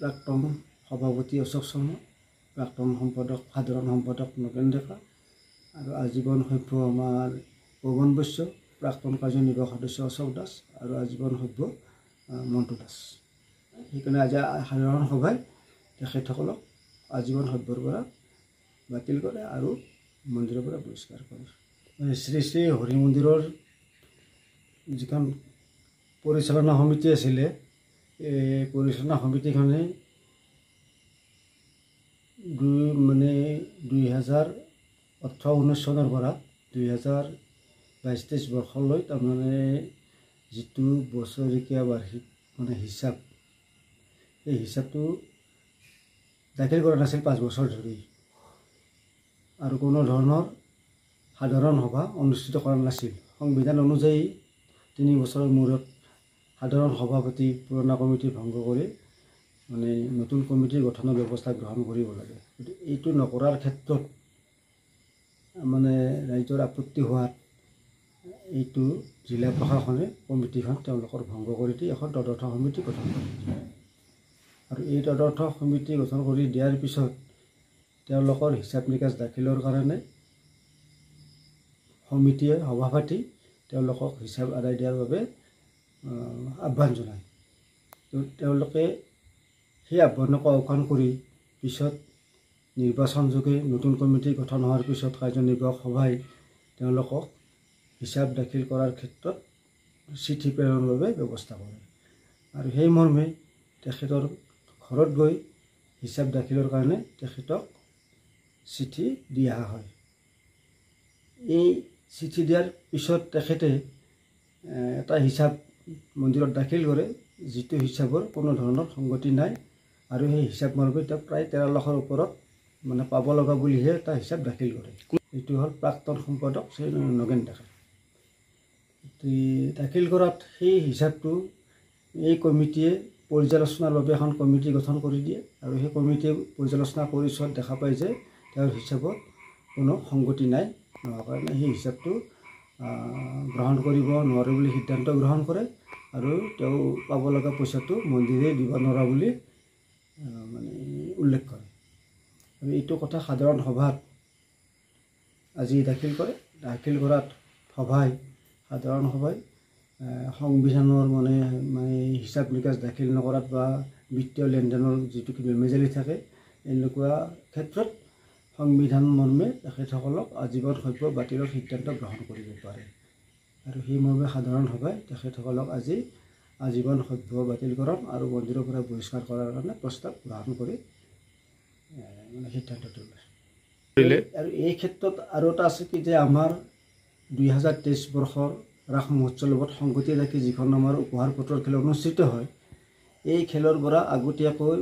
প্ৰাক্তন সভাপতি অশোক শৰ্মা, প্ৰাক্তন সম্পাদক সাধাৰণ সম্পাদক নগেন ডেকা আৰু আজীৱন সভ্য আমাৰ পৱন বৈশ্য, প্ৰাক্তন কাৰ্যনিৰ্বাহক সদস্য অশোক দাস আৰু আজীৱন সভ্য মণ্টু দাস। সেইকাৰণে আজি সাধাৰণ সভাই তেখেতসকলক আজীৱন সভ্যৰ পৰা বাতিল কৰে আৰু মন্দিৰৰ পৰা বহিষ্কাৰ কৰে। শ্ৰী শ্ৰী হৰি মন্দিৰৰ যিখন পৰিচালনা সমিতি আছিলে, এই পৰিচালনা সমিতিখনে 2018-19 চনৰ পৰা 2022-23 বৰ্ষলৈ তাৰমানে যিটো বছৰেকীয়া বাৰ্ষিক হিচাপ, এই হিচাপটো দাখিল কৰা নাছিল 5 বছৰ ধৰি, আৰু কোনো ধৰণৰ সাধাৰণ সভা অনুষ্ঠিত কৰা নাছিল। সংবিধান অনুযায়ী 3 বছৰৰ মূৰত সাধাৰণ সভাপতি পুৰণা কমিটি ভংগ কৰি নতুন কমিটিৰ গঠনৰ ব্যৱস্থা গ্ৰহণ কৰিব লাগে। এইটো নকৰাৰ ক্ষেত্ৰত ৰাইজৰ আপত্তি হোৱাত এইটো জিলা প্ৰশাসনে কমিটিখন তেওঁলোকৰ ভংগ কৰি দি এখন তদৰ্থ সমিতি গঠন কৰে। আৰু এই তদৰ্থ সমিতি গঠন কৰি দিয়াৰ পিছত তেওঁলোকৰ হিচাপ নিকাচ দাখিলৰ কাৰণে সমিতিয়ে সভা পাতি তেওঁলোকক হিচাপ আদায় দিয়াৰ বাবে আহ্বান জনায়। তেওঁলোকে সেই আহ্বানক আওকাণ কৰি পিছত নিৰ্বাচনযোগে নতুন কমিটি গঠন হোৱাৰ পিছত কাৰ্যনিৰ্বাহক সভাই তেওঁলোকক হিচাপ দাখিল কৰাৰ ক্ষেত্ৰত চিঠি প্ৰেৰণৰ বাবে ব্যৱস্থা কৰে আৰু সেই মৰ্মে তেখেতৰ ঘৰত গৈ হিচাপ দাখিলৰ কাৰণে তেখেতক চিঠি দিয়া হয়। এই চিঠি দিয়াৰ পিছত তেখেতে এটা হিচাপ মন্দিৰত দাখিল কৰে, যিটো হিচাপৰ কোনো ধৰণৰ সংগতি নাই আৰু সেই হিচাপ মৰ্মে তেওঁ প্ৰায় 13 লাখৰ ওপৰত পাব লগা বুলিহে এটা হিচাপ দাখিল কৰে। এইটো হ'ল প্ৰাক্তন সম্পাদক শ্ৰী নগেন ডেকা। দাখিল কৰাত সেই হিচাপটো এই কমিটিয়ে পৰ্যালোচনাৰ বাবে এখন কমিটি গঠন কৰি দিয়ে আৰু সেই কমিটিয়ে পৰ্যালোচনা কৰি চোৱাত দেখা পায় যে তেওঁৰ হিচাপত কোনো সংগতি নাই, নোহোৱাৰ কাৰণে সেই হিচাপটো গ্ৰহণ কৰিব নোৱাৰে বুলি সিদ্ধান্ত গ্ৰহণ কৰে আৰু তেওঁ পাব লগা পইচাটো মন্দিৰে দিব নোৱাৰা বুলি উল্লেখ কৰে। আৰু এইটো কথা সাধাৰণ সভাত আজি দাখিল কৰে। দাখিল কৰাত সাধাৰণ সভাই সংবিধানৰ হিচাপ নিকাচ দাখিল নকৰাত বা বিত্তীয় লেনদেনৰ যিটো বেমেজালি থাকে, এনেকুৱা ক্ষেত্ৰত সংবিধান মৰ্মে তেখেতসকলক আজীৱন সভ্য বাতিলৰ সিদ্ধান্ত গ্ৰহণ কৰিব পাৰে আৰু সেই মৰ্মে সাধাৰণ সভাই তেখেতসকলক আজি আজীৱন সভ্য বাতিলকৰণ আৰু মন্দিৰৰ পৰা বহিষ্কাৰ কৰাৰ কাৰণে প্ৰস্তাৱ গ্ৰহণ কৰি সিদ্ধান্তটো লয়। আৰু এই ক্ষেত্ৰত আৰু এটা আছে কি যে আমাৰ 2023 বৰ্ষৰ ৰাস মহোৎসৱৰ লগত সংগতি ৰাখি যিখন আমাৰ উপহাৰ পত্ৰৰ খেল অনুষ্ঠিত হয়, এই খেলৰ পৰা আগতীয়াকৈ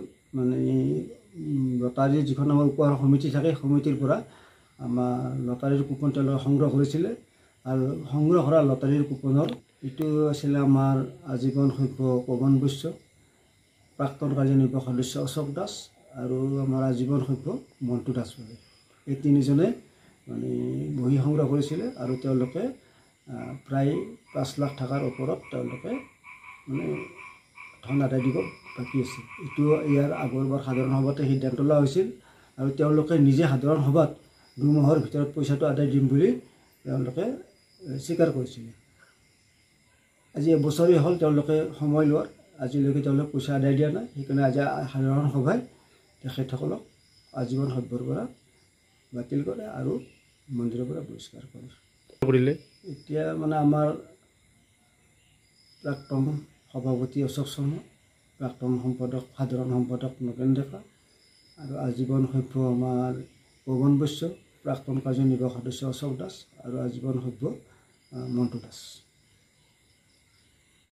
লটাৰীৰ যিখন আমাৰ উপহাৰ সমিতি থাকে, সমিতিৰ পৰা আমাৰ লটাৰীৰ কুপন তেওঁলোকে সংগ্ৰহ কৰিছিলে আৰু সংগ্ৰহ কৰা লটাৰীৰ কুপনৰ এইটো আছিলে আমাৰ আজীৱন সভ্য পৱন বৈশ্য, প্ৰাক্তন কাৰ্যনিৰ্বাহক সদস্য অশোক দাস আৰু আমাৰ আজীৱন সভ্য মণ্টু দাস বুলি। এই 3জনে বহি সংগ্ৰহ কৰিছিলে আৰু তেওঁলোকে প্ৰায় 5 লাখ টকাৰ ওপৰত তেওঁলোকে ধন আদায় দিব বাকী আছে। এইটো ইয়াৰ আগৰবাৰ সাধাৰণ সভাতে সিদ্ধান্ত লোৱা হৈছিল আৰু তেওঁলোকে নিজে সাধাৰণ সভাত 2 মাহৰ ভিতৰত পইচাটো আদায় দিম বুলি তেওঁলোকে স্বীকাৰ কৰিছিলে। আজি এবছৰেই হ'ল তেওঁলোকে সময় লোৱাৰ, আজিলৈকে তেওঁলোকে পইচা আদায় দিয়া নাই। সেইকাৰণে আজি সাধাৰণ সভাই তেখেতসকলক আজীৱন সভ্যৰ পৰা বাতিল কৰে আৰু মন্দিৰৰ পৰা বহিষ্কাৰ কৰে। এতিয়া আমাৰ প্ৰাক্তন সভাপতি অশোক শৰ্মা, প্ৰাক্তন সম্পাদক সাধাৰণ সম্পাদক নগেন ডেকা আৰু আজীৱন সভ্য আমাৰ পৱন বৈশ্য, প্ৰাক্তন কাৰ্যনিৰ্বাহক সদস্য অশোক দাস আৰু আজীৱন সভ্য মণ্টু দাস।